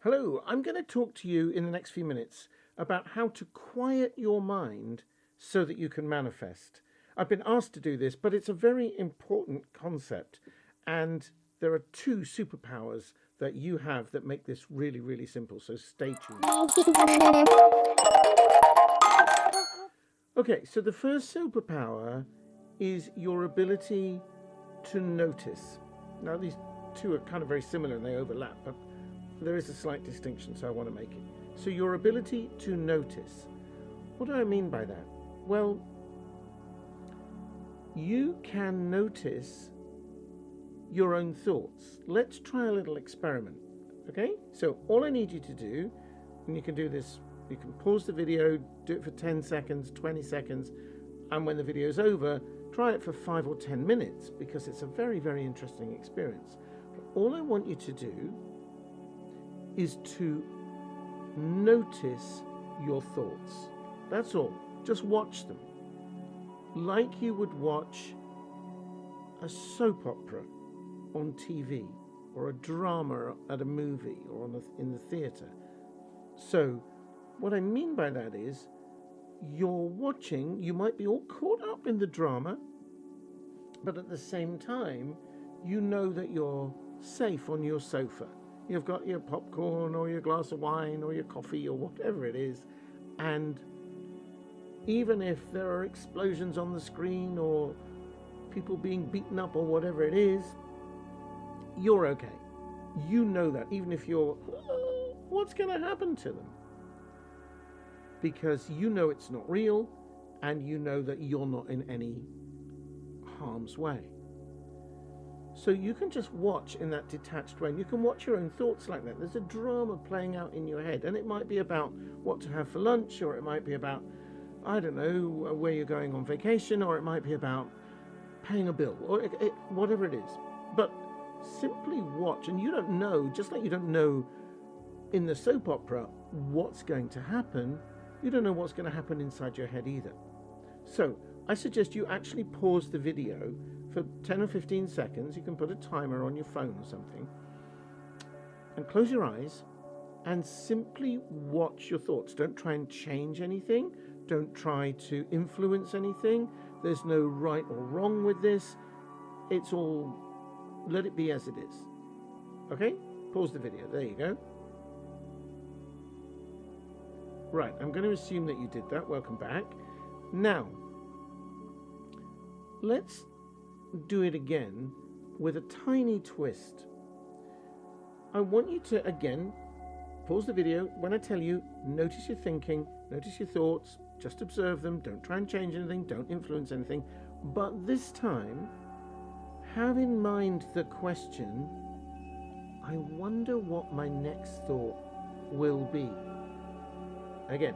Hello, I'm going to talk to you in the next few minutes about how to quiet your mind so that you can manifest. I've been asked to do this, but it's a very important concept, and there are two superpowers that you have that make this really, really simple, so stay tuned. Okay, so the first superpower is your ability to notice. Now, these two are kind of very similar and they overlap, but there is a slight distinction, so I want to make it. So your ability to notice. What do I mean by that? Well, you can notice your own thoughts. Let's try a little experiment, okay? So all I need you to do, and you can do this, you can pause the video, do it for 10 seconds, 20 seconds, and when the video's over, try it for 5 or 10 minutes, because it's a very, very interesting experience. But all I want you to do is to notice your thoughts. That's all. Just watch them. Like you would watch a soap opera on TV, or a drama at a movie, or in the theatre. So what I mean by that is, you're watching, you might be all caught up in the drama, but at the same time, you know that you're safe on your sofa. You've got your popcorn or your glass of wine or your coffee or whatever it is, and even if there are explosions on the screen or people being beaten up or whatever it is, you're okay. You know that, even if you're, what's going to happen to them? Because you know it's not real, and you know that you're not in any harm's way. So you can just watch in that detached way, and you can watch your own thoughts like that. There's a drama playing out in your head, and it might be about what to have for lunch, or it might be about, I don't know, where you're going on vacation, or it might be about paying a bill, or whatever it is. But simply watch, and you don't know, just like you don't know in the soap opera what's going to happen, you don't know what's going to happen inside your head either. So I suggest you actually pause the video for 10 or 15 seconds. You can put a timer on your phone or something, and close your eyes and simply watch your thoughts. Don't try and change anything. Don't try to influence anything. There's no right or wrong with this. It's all, let it be as it is. Okay? Pause the video. There you go. Right, I'm going to assume that you did that. Welcome back. Now, let's do it again with a tiny twist. I want you to, again, pause the video. When I tell you, notice your thinking, notice your thoughts, just observe them. Don't try and change anything. Don't influence anything. But this time, have in mind the question, I wonder what my next thought will be. Again,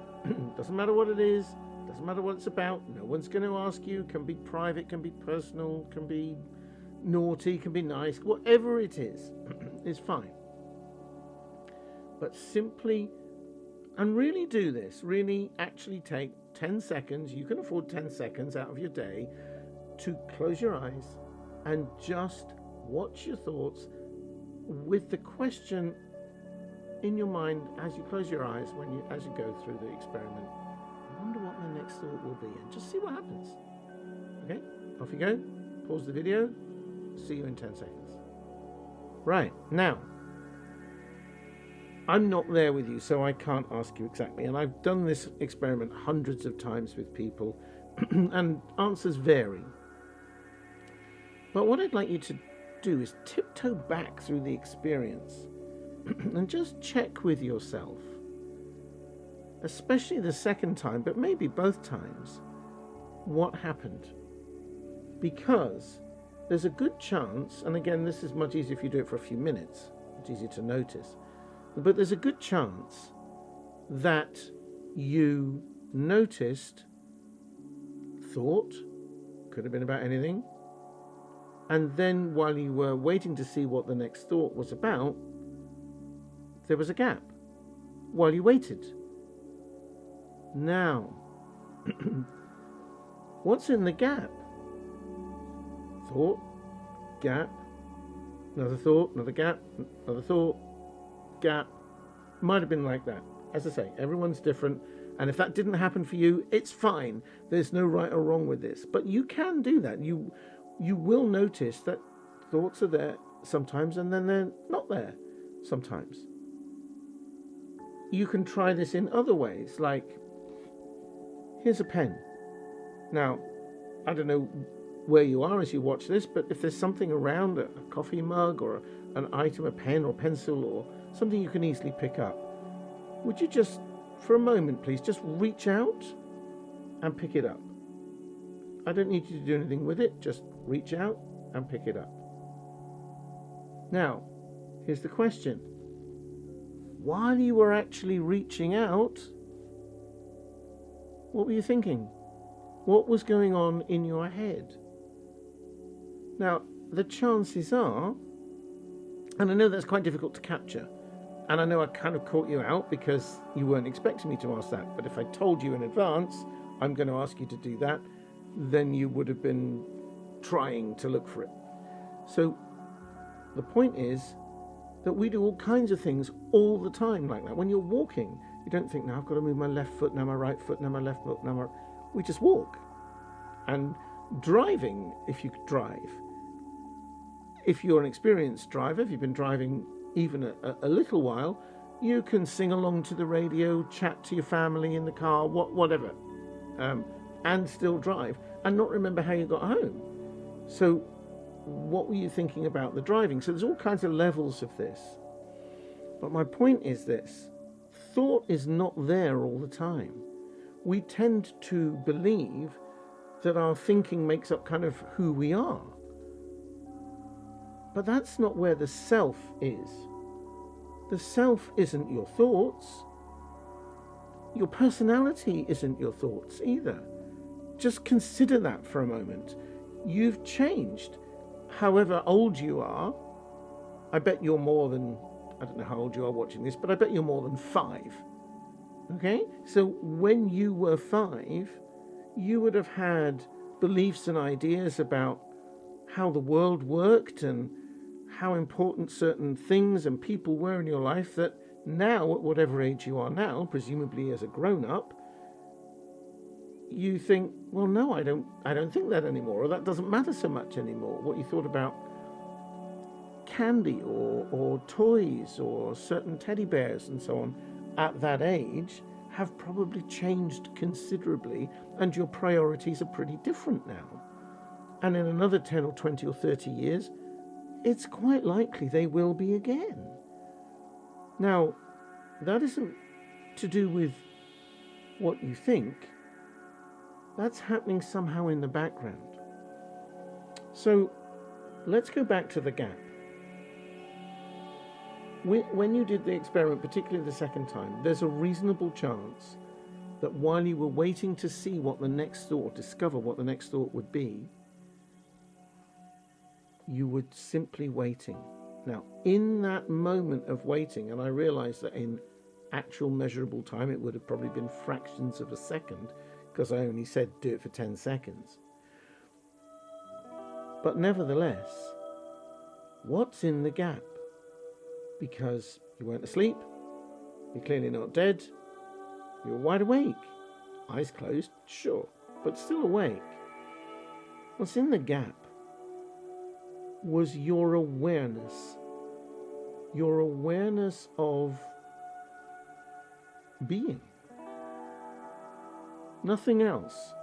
doesn't matter what it is, doesn't matter what it's about, no one's going to ask you, can be private, can be personal, can be naughty, can be nice, whatever it is fine. But simply, and really do this, really actually take 10 seconds, you can afford 10 seconds out of your day to close your eyes and just watch your thoughts with the question in your mind as you close your eyes, as you go through the experiment. I wonder what my next thought will be, and just see what happens. Okay, off you go. Pause the video. See you in 10 seconds. Right, now, I'm not there with you, so I can't ask you exactly, and I've done this experiment hundreds of times with people, and answers vary. But what I'd like you to do is tiptoe back through the experience and just check with yourself, especially the second time, but maybe both times, what happened. Because there's a good chance, and again, this is much easier if you do it for a few minutes, it's easier to notice, but there's a good chance that you noticed, thought, could have been about anything, and then while you were waiting to see what the next thought was about, there was a gap while you waited. Now, what's in the gap? Thought, gap, another thought, another gap, another thought, gap, might have been like that. As I say, everyone's different. And if that didn't happen for you, it's fine. There's no right or wrong with this. But you can do that. You will notice that thoughts are there sometimes and then they're not there sometimes. You can try this in other ways, like, here's a pen. Now, I don't know where you are as you watch this, but if there's something around, a coffee mug or an item, a pen or pencil or something you can easily pick up, would you just, for a moment please, just reach out and pick it up? I don't need you to do anything with it, just reach out and pick it up. Now, here's the question. While you were actually reaching out, what were you thinking? What was going on in your head? Now, the chances are, and I know that's quite difficult to capture, and I know I kind of caught you out because you weren't expecting me to ask that, but if I told you in advance, I'm going to ask you to do that, then you would have been trying to look for it. So the point is that we do all kinds of things all the time like that. When you're walking, you don't think, now I've got to move my left foot, now my right foot, now my left foot, now my... We just walk. And driving, if you drive, if you're an experienced driver, if you've been driving even a little while, you can sing along to the radio, chat to your family in the car, whatever, and still drive and not remember how you got home. So what were you thinking about the driving? So there's all kinds of levels of this. But my point is this: thought is not there all the time. We tend to believe that our thinking makes up kind of who we are. But that's not where the self is. The self isn't your thoughts. Your personality isn't your thoughts either. Just consider that for a moment. You've changed. However old you are, I bet you're more than, I don't know how old you are watching this, but I bet you're more than 5. Okay? So when you were 5, you would have had beliefs and ideas about how the world worked and how important certain things and people were in your life that now, at whatever age you are now, presumably as a grown-up, you think, well, no, I don't think that anymore, or that doesn't matter so much anymore. What you thought about candy or toys or certain teddy bears and so on at that age have probably changed considerably, and your priorities are pretty different now. And in another 10 or 20 or 30 years, it's quite likely they will be again. Now, that isn't to do with what you think. That's happening somehow in the background. So let's go back to the gap. When you did the experiment, particularly the second time, there's a reasonable chance that while you were waiting to see what the next thought, discover what the next thought would be, you were simply waiting. Now, in that moment of waiting, and I realize that in actual measurable time, it would have probably been fractions of a second, because I only said do it for 10 seconds. But nevertheless, what's in the gap? Because you weren't asleep, you're clearly not dead, you're wide awake, eyes closed, sure, but still awake. What's in the gap was your awareness of being. Nothing else.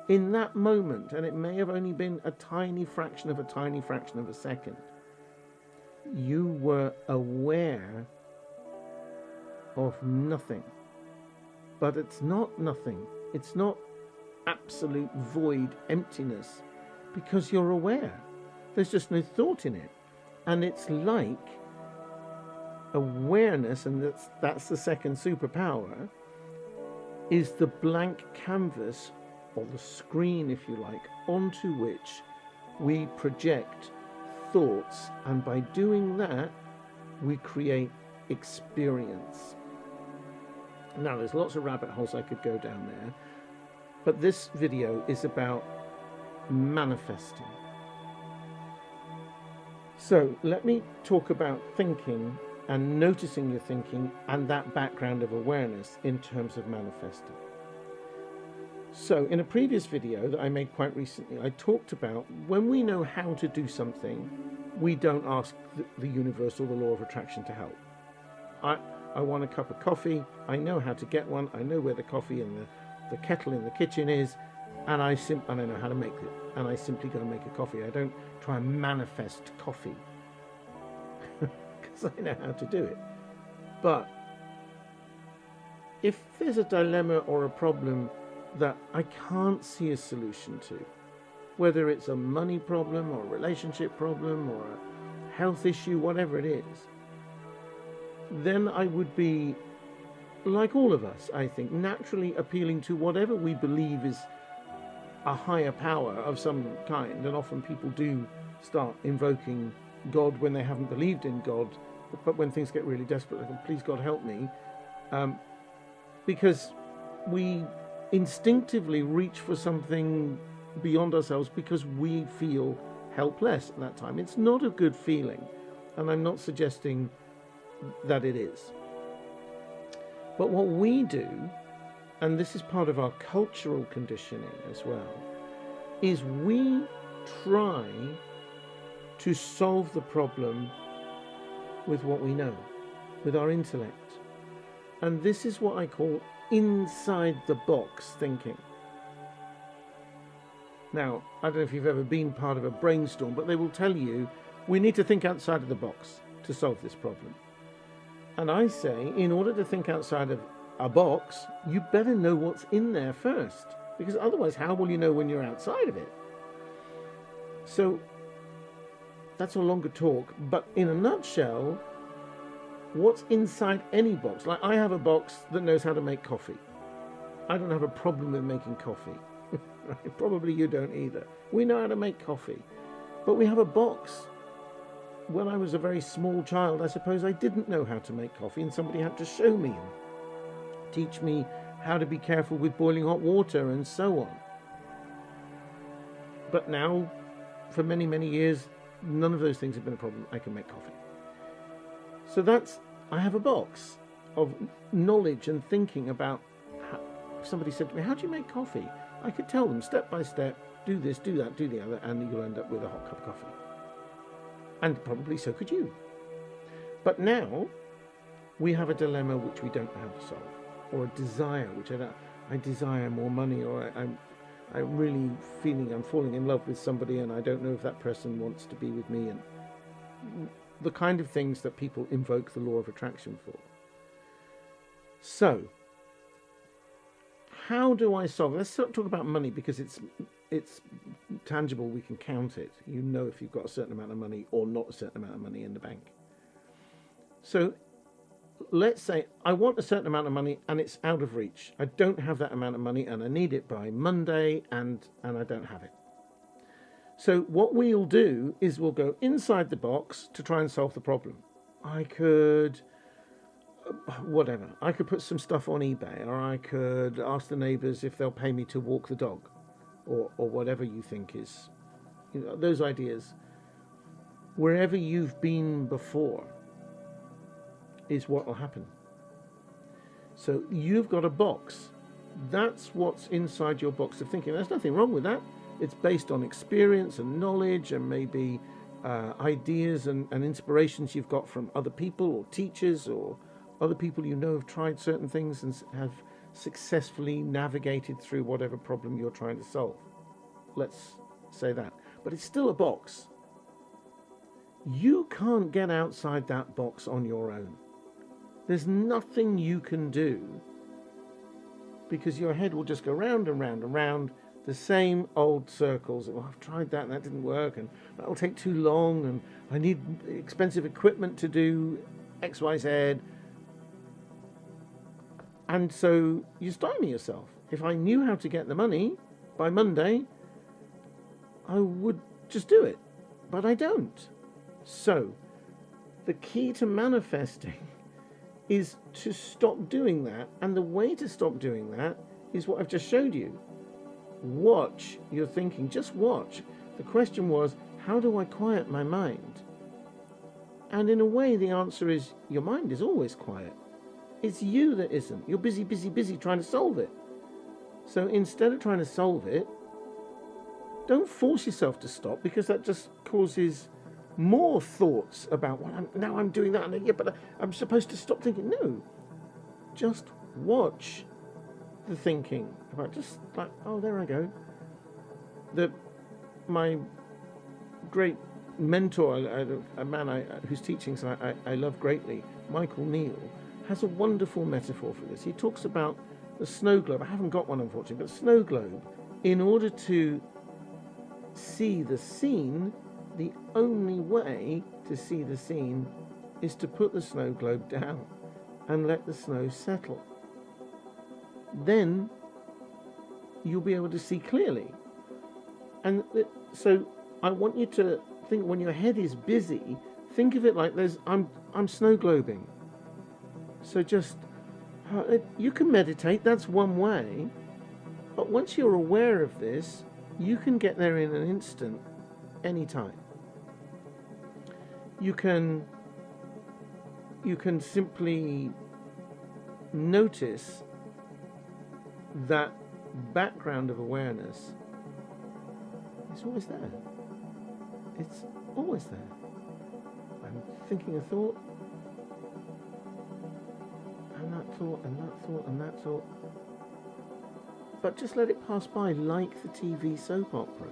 In that moment, and it may have only been a tiny fraction of a second, you were aware of nothing. But it's not nothing. It's not absolute void emptiness, because you're aware. There's just no thought in it. And it's like awareness, and that's the second superpower, is the blank canvas, or the screen if you like, onto which we project thoughts, and by doing that we create experience. Now there's lots of rabbit holes I could go down there, but this video is about manifesting. So let me talk about thinking and noticing your thinking and that background of awareness in terms of manifesting. So in a previous video that I made quite recently, I talked about when we know how to do something, we don't ask the universe or the law of attraction to help. I want a cup of coffee, I know how to get one, I know where the coffee and the kettle in the kitchen is, and I know how to make it, and I simply go and make a coffee. I don't try and manifest coffee because I know how to do it. But if there's a dilemma or a problem that I can't see a solution to, whether it's a money problem or a relationship problem or a health issue, whatever it is, then I would be, like all of us, I think, naturally appealing to whatever we believe is a higher power of some kind. And often people do start invoking God when they haven't believed in God, but when things get really desperate, they go, please God help me, because we instinctively reach for something beyond ourselves because we feel helpless at that time. It's not a good feeling, and I'm not suggesting that it is. But what we do, and this is part of our cultural conditioning as well, is we try to solve the problem with what we know, with our intellect. And this is what I call inside the box thinking. Now, I don't know if you've ever been part of a brainstorm, but they will tell you we need to think outside of the box to solve this problem. And I say, in order to think outside of a box, you better know what's in there first, because otherwise how will you know when you're outside of it? So that's a longer talk, but in a nutshell, what's inside any box? Like, I have a box that knows how to make coffee. I don't have a problem with making coffee. Probably you don't either. We know how to make coffee, but we have a box. When I was a very small child, I suppose I didn't know how to make coffee, and somebody had to show me and teach me how to be careful with boiling hot water and so on. But now, for many, many years, none of those things have been a problem. I can make coffee. So I have a box of knowledge and thinking about how, if somebody said to me, how do you make coffee? I could tell them step by step, do this, do that, do the other, and you'll end up with a hot cup of coffee. And probably so could you. But now we have a dilemma which we don't know how to solve, or a desire which I desire more money, or I'm really feeling I'm falling in love with somebody and I don't know if that person wants to be with me, and the kind of things that people invoke the law of attraction for. So how do I solve it? Let's talk about money, because it's tangible, we can count it. You know if you've got a certain amount of money or not a certain amount of money in the bank. So let's say I want a certain amount of money and it's out of reach. I don't have that amount of money and I need it by Monday, and I don't have it. So what we'll do is we'll go inside the box to try and solve the problem. I could put some stuff on eBay, or I could ask the neighbours if they'll pay me to walk the dog, or whatever you think is, those ideas. Wherever you've been before is what will happen. So you've got a box. That's what's inside your box of thinking. There's nothing wrong with that. It's based on experience and knowledge and maybe ideas and inspirations you've got from other people or teachers or other people you know have tried certain things and have successfully navigated through whatever problem you're trying to solve. Let's say that. But it's still a box. You can't get outside that box on your own. There's nothing you can do, because your head will just go round and round and round the same old circles. Well, I've tried that and that didn't work, and that'll take too long, and I need expensive equipment to do X, Y, Z. And so you stymie yourself. If I knew how to get the money by Monday, I would just do it, but I don't. So the key to manifesting is to stop doing that, and the way to stop doing that is what I've just showed you. Watch your thinking, just watch. The question was, how do I quiet my mind? And in a way, the answer is your mind is always quiet. It's you that isn't. You're busy trying to solve it. So instead of trying to solve it, don't force yourself to stop, because that just causes more thoughts about, well, now I'm doing that, and yeah, but I'm supposed to stop thinking. No, just watch the thinking about, just like, oh, there I go. My great mentor, a man whose teachings I love greatly, Michael Neal, has a wonderful metaphor for this. He talks about the snow globe. I haven't got one, unfortunately, but snow globe. In order to see the scene, the only way to see the scene is to put the snow globe down and let the snow settle. Then you'll be able to see clearly. And so I want you to think, when your head is busy, think of it like I'm snow globing. So just, you can meditate, that's one way, but once you're aware of this, you can get there in an instant, anytime. You can simply notice that background of awareness. It's always there. It's always there. I'm thinking a thought, and that thought, and that thought, and that thought. But just let it pass by, like the TV soap opera.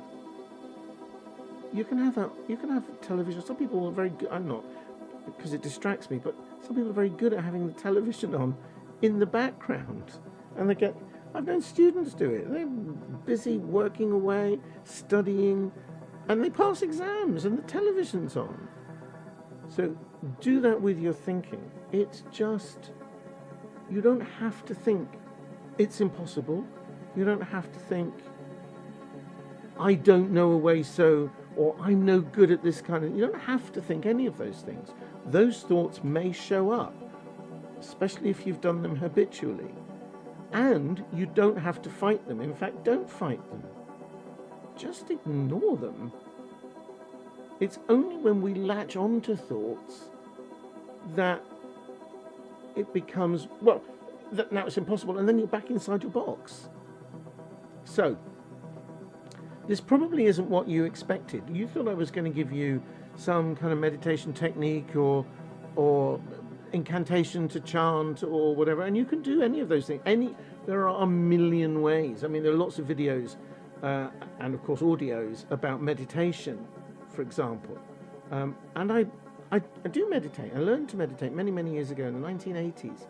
You can have that. You can have television. Some people are very good. I'm not, because it distracts me. But some people are very good at having the television on in the background, and they get. I've known students do it. They're busy working away, studying, and they pass exams, and the television's on. So do that with your thinking. It's just, you don't have to think it's impossible. You don't have to think, I don't know a way so, or I'm no good at this kind of. You don't have to think any of those things. Those thoughts may show up, especially if you've done them habitually. And you don't have to fight them. In fact, don't fight them. Just ignore them. It's only when we latch onto thoughts that it becomes, well, that now it's impossible, and then you're back inside your box. So, this probably isn't what you expected. You thought I was going to give you some kind of meditation technique or incantation to chant or whatever, and you can do any of those things. There are a million ways. I mean, there are lots of videos and of course audios about meditation, for example. And I do meditate. I learned to meditate many years ago in the 1980s,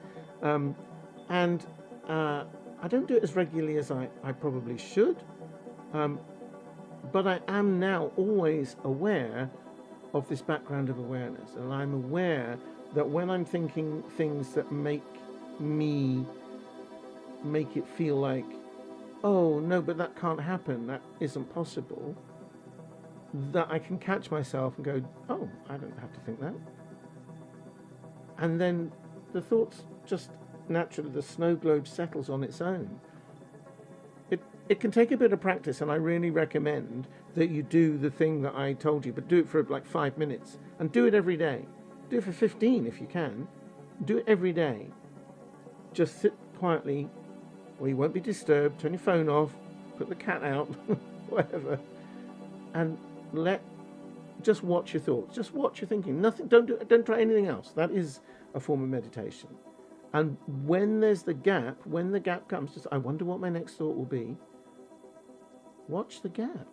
and I don't do it as regularly as I probably should, but I am now always aware of this background of awareness, and I'm aware that when I'm thinking things that make it feel like, oh no, but that can't happen, that isn't possible, that I can catch myself and go, oh, I don't have to think that. And then the thoughts just naturally, the snow globe settles on its own. It can take a bit of practice, and I really recommend that you do the thing that I told you, but do it for like 5 minutes, and do it every day. Do it for 15 if you can. Do it every day. Just sit quietly where you won't be disturbed, turn your phone off, put the cat out, whatever, and just watch your thoughts. Just watch your thinking. Nothing. Don't try anything else. That is a form of meditation. And when there's the gap, when the gap comes, just, I wonder what my next thought will be. Watch the gap.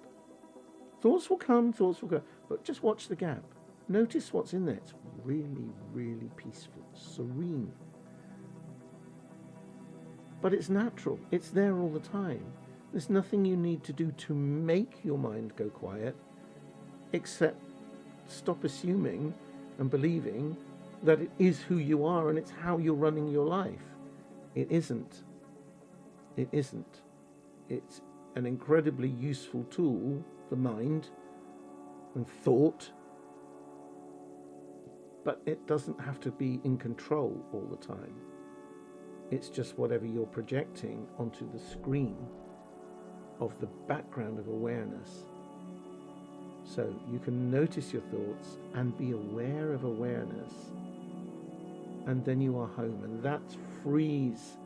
Thoughts will come, thoughts will go, but just watch the gap. Notice what's in there. It's really peaceful, serene. But it's natural. It's there all the time. There's nothing you need to do to make your mind go quiet, except stop assuming and believing that it is who you are and it's how you're running your life. It isn't. It isn't. It's an incredibly useful tool, the mind and thought, but it doesn't have to be in control all the time. It's just whatever you're projecting onto the screen of the background of awareness So you can notice your thoughts and be aware of awareness, and then you are home, and that frees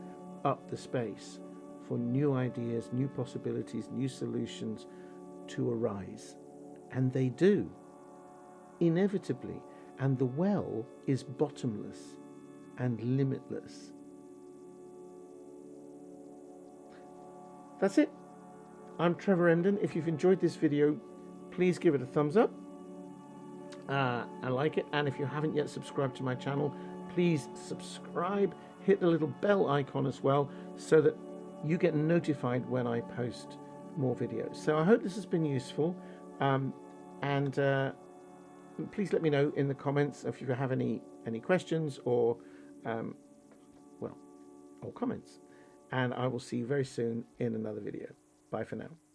up the space for new ideas, new possibilities, new solutions to arise. And they do, inevitably. And the well is bottomless and limitless. That's it. I'm Trevor Emdon. If you've enjoyed this video, please give it a thumbs up. I like it. And if you haven't yet subscribed to my channel, please subscribe. Hit the little bell icon as well, so that you get notified when I post more videos. So I hope this has been useful. Please let me know in the comments if you have any questions or or comments. And I will see you very soon in another video. Bye for now.